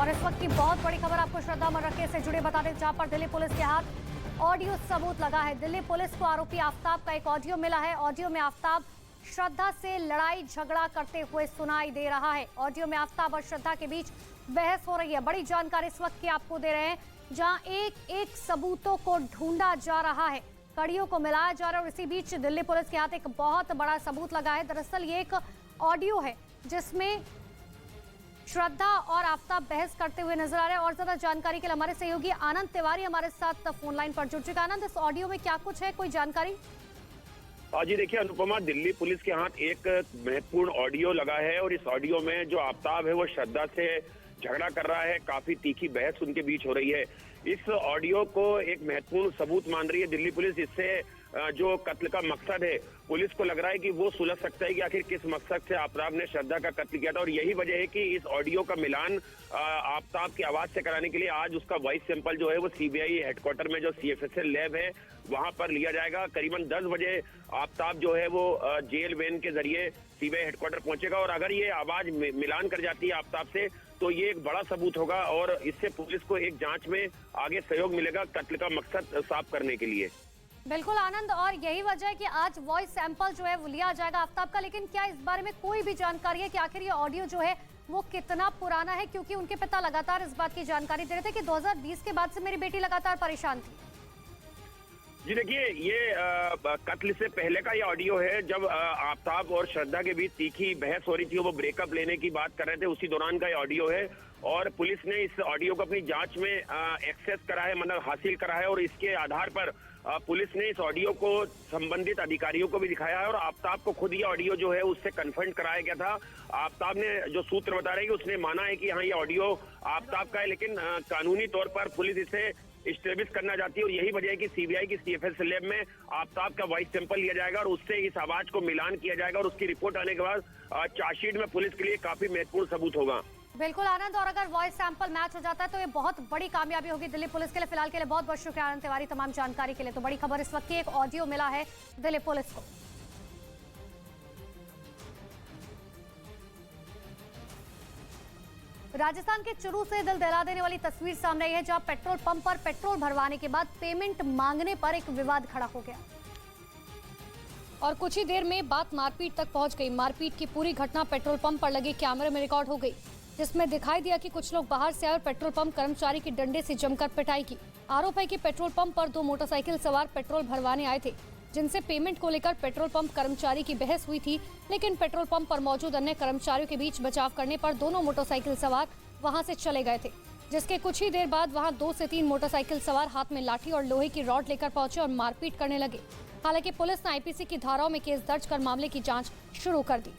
और इस वक्त की बहुत बड़ी खबर आपको श्रद्धा मरके से जुड़े बता दें, जहां पर दिल्ली पुलिस के हाथ ऑडियो सबूत लगा है। दिल्ली पुलिस को आरोपी आफ्ताब का एक ऑडियो मिला है। ऑडियो में आफ्ताब श्रद्धा से लड़ाई झगड़ा करते हुए सुनाई दे रहा है। ऑडियो में आफ्ताब और श्रद्धा के बीच बहस हो रही है। बड़ी जानकारी इस वक्त की आपको दे रहे हैं, जहां एक एक सबूतों को ढूंढा जा रहा है, कड़ियों को मिलाया जा रहा है और इसी बीच दिल्ली पुलिस के हाथ एक बहुत बड़ा सबूत लगा है। दरअसल ये एक ऑडियो है जिसमें श्रद्धा और आफ्ताब बहस करते हुए नजर आ रहे हैं। और ज्यादा जानकारी के लिए हमारे सहयोगी आनंद तिवारी हमारे साथ फोन लाइन पर जुड़ चुके हैं। आनंद, इस ऑडियो में क्या कुछ है, कोई जानकारी? जी देखिए अनुपमा, दिल्ली पुलिस के हाथ एक महत्वपूर्ण ऑडियो लगा है और इस ऑडियो में जो आफ्ताब है वो श्रद्धा से झगड़ा कर रहा है। काफी तीखी बहस उनके बीच हो रही है। इस ऑडियो को एक महत्वपूर्ण सबूत मान रही है दिल्ली पुलिस। इससे जो कत्ल का मकसद है, पुलिस को लग रहा है कि वो सुलझ सकता है कि आखिर किस मकसद से आफ्ताब ने श्रद्धा का कत्ल किया था। और यही वजह है कि इस ऑडियो का मिलान आफ्ताब की आवाज से कराने के लिए आज उसका वॉइस सैंपल जो है वो सीबीआई हेडक्वार्टर में जो सीएफएसएल लैब है वहां पर लिया जाएगा। करीबन 10 बजे आफ्ताब जो है वो जेल वैन के जरिए सीबीआई हेडक्वार्टर पहुंचेगा और अगर ये आवाज मिलान कर जाती है आफ्ताब से तो ये एक बड़ा सबूत होगा और इससे पुलिस को एक जांच में आगे सहयोग मिलेगा कत्ल का मकसद साफ करने के लिए। बिल्कुल आनंद, और यही वजह है कि आज वॉइस सैंपल जो है वो लिया जाएगा आफ्ताब का। लेकिन क्या इस बारे में कोई भी जानकारी है कि आखिर ये ऑडियो जो है वो कितना पुराना है? क्योंकि उनके पिता लगातार इस बात की जानकारी दे रहे थे कि 2020 के बाद से मेरी बेटी लगातार परेशान थी। जी देखिए, ये कत्ल से पहले का ये ऑडियो है जब आफ्ताब और श्रद्धा के बीच तीखी बहस हो रही थी, वो ब्रेकअप लेने की बात कर रहे थे, उसी दौरान का ये ऑडियो है। और पुलिस ने इस ऑडियो को अपनी जांच में एक्सेस करा है, मतलब हासिल करा है और इसके आधार पर पुलिस ने इस ऑडियो को संबंधित अधिकारियों को भी दिखाया है और आफ्ताब को खुद ये ऑडियो जो है उससे कन्फर्म कराया गया था। आफ्ताब ने जो सूत्र बता रहे हैं कि उसने माना है कि हाँ ये ऑडियो आफ्ताब का है, लेकिन कानूनी तौर पर पुलिस इसे इस्टेब्लिश करना चाहती है और यही वजह है कि सीबीआई की सीएफएसएल लैब में आफ्ताब का वॉइस सैंपल लिया जाएगा और उससे इस आवाज को मिलान किया जाएगा और उसकी रिपोर्ट आने के बाद चार्जशीट में पुलिस के लिए काफी महत्वपूर्ण सबूत होगा। बिल्कुल आनंद, और अगर वॉइस सैंपल मैच हो जाता है तो ये बहुत बड़ी कामयाबी होगी दिल्ली पुलिस के लिए। फिलहाल के लिए बहुत बहुत शुक्रिया आनंद तिवारी तमाम जानकारी के लिए। तो बड़ी खबर इस वक्त की एक ऑडियो मिला है दिल्ली पुलिस को। राजस्थान के चुरू से दिल दहला देने वाली तस्वीर सामने आई है, जहां पेट्रोल पंप पर पेट्रोल भरवाने के बाद पेमेंट मांगने पर एक विवाद खड़ा हो गया और कुछ ही देर में बात मारपीट तक पहुंच गई। मारपीट की पूरी घटना पेट्रोल पंप पर लगे कैमरे में रिकॉर्ड हो गई, जिसमें दिखाई दिया कि कुछ लोग बाहर से आए और पेट्रोल पंप कर्मचारी की डंडे से जमकर पिटाई की। आरोप है कि पेट्रोल पंप पर 2 मोटरसाइकिल सवार पेट्रोल भरवाने आए थे, जिनसे पेमेंट को लेकर पेट्रोल पंप कर्मचारी की बहस हुई थी। लेकिन पेट्रोल पंप पर मौजूद अन्य कर्मचारियों के बीच बचाव करने पर दोनों मोटरसाइकिल सवार वहां से चले गए थे, जिसके कुछ ही देर बाद वहां 2 से 3 मोटरसाइकिल सवार हाथ में लाठी और लोहे की रॉड लेकर पहुंचे और मारपीट करने लगे। हालांकि पुलिस ने आईपीसी की धाराओं में केस दर्ज कर मामले की जांच शुरू कर दी।